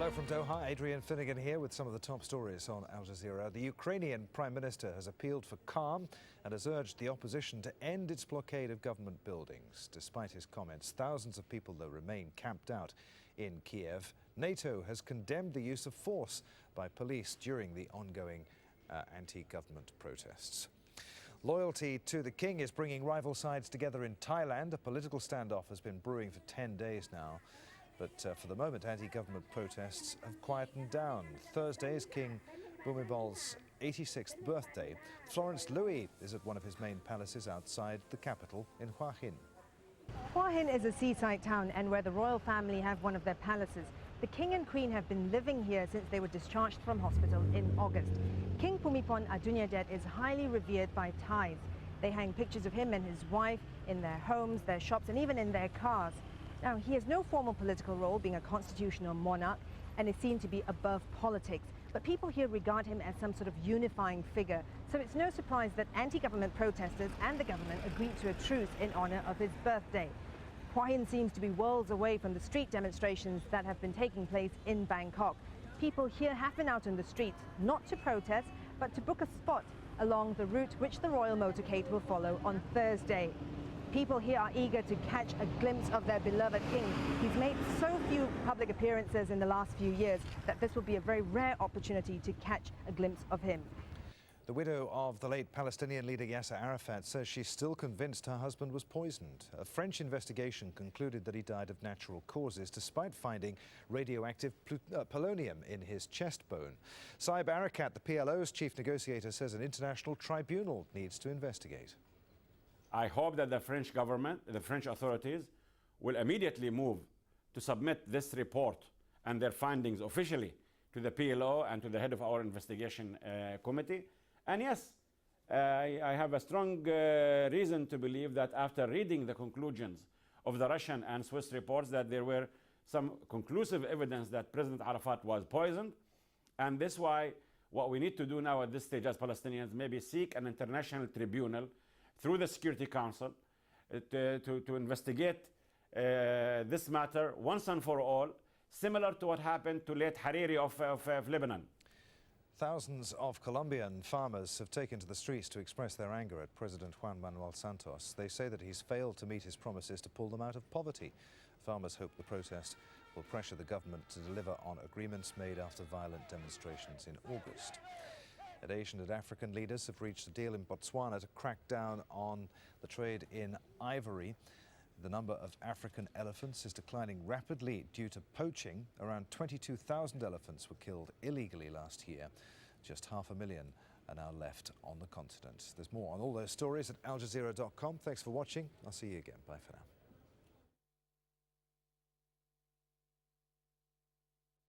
Hello from Doha, Adrian Finnegan here with some of the top stories on Al Jazeera. The Ukrainian Prime Minister has appealed for calm and has urged the opposition to end its blockade of government buildings. Despite his comments, thousands of people, though, remain camped out in Kiev. NATO has condemned the use of force by police during the ongoing anti-government protests. Loyalty to the king is bringing rival sides together in Thailand. A political standoff has been brewing for 10 days now. But for the moment, anti-government protests have quietened down. Thursday is King Bhumibol's 86th birthday. Florence Louis is at one of his main palaces outside the capital in Hua Hin. Hua Hin is a seaside town and where the royal family have one of their palaces. The king and queen have been living here since they were discharged from hospital in August. King Bhumibol Adulyadej is highly revered by Thais. They hang pictures of him and his wife in their homes, their shops and even in their cars. Now, he has no formal political role, being a constitutional monarch, and is seen to be above politics. But people here regard him as some sort of unifying figure. So it's no surprise that anti-government protesters and the government agreed to a truce in honor of his birthday. Hua Hin seems to be worlds away from the street demonstrations that have been taking place in Bangkok. People here have been out on the streets, not to protest, but to book a spot along the route which the royal motorcade will follow on Thursday. People here are eager to catch a glimpse of their beloved king. He's made so few public appearances in the last few years that this will be a very rare opportunity to catch a glimpse of him. The widow of the late Palestinian leader Yasser Arafat says she's still convinced her husband was poisoned. A French investigation concluded that he died of natural causes despite finding radioactive polonium in his chest bone. Saeb Erekat, the PLO's chief negotiator, says an international tribunal needs to investigate. I hope that the French government, the French authorities, will immediately move to submit this report and their findings officially to the PLO and to the head of our investigation committee. And yes, I have a strong reason to believe that after reading the conclusions of the Russian and Swiss reports, that there were some conclusive evidence that President Arafat was poisoned. And this is why what we need to do now at this stage as Palestinians, maybe seek an international tribunal through the Security Council to investigate this matter once and for all, similar to what happened to late Hariri of Lebanon. Thousands of Colombian farmers have taken to the streets to express their anger at President Juan Manuel Santos. They say that he's failed to meet his promises to pull them out of poverty. Farmers hope the protest will pressure the government to deliver on agreements made after violent demonstrations in August. And Asian and African leaders have reached a deal in Botswana to crack down on the trade in ivory. The number of African elephants is declining rapidly due to poaching. Around 22,000 elephants were killed illegally last year. Just 500,000 are now left on the continent. There's more on all those stories at aljazeera.com. Thanks for watching. I'll see you again. Bye for now.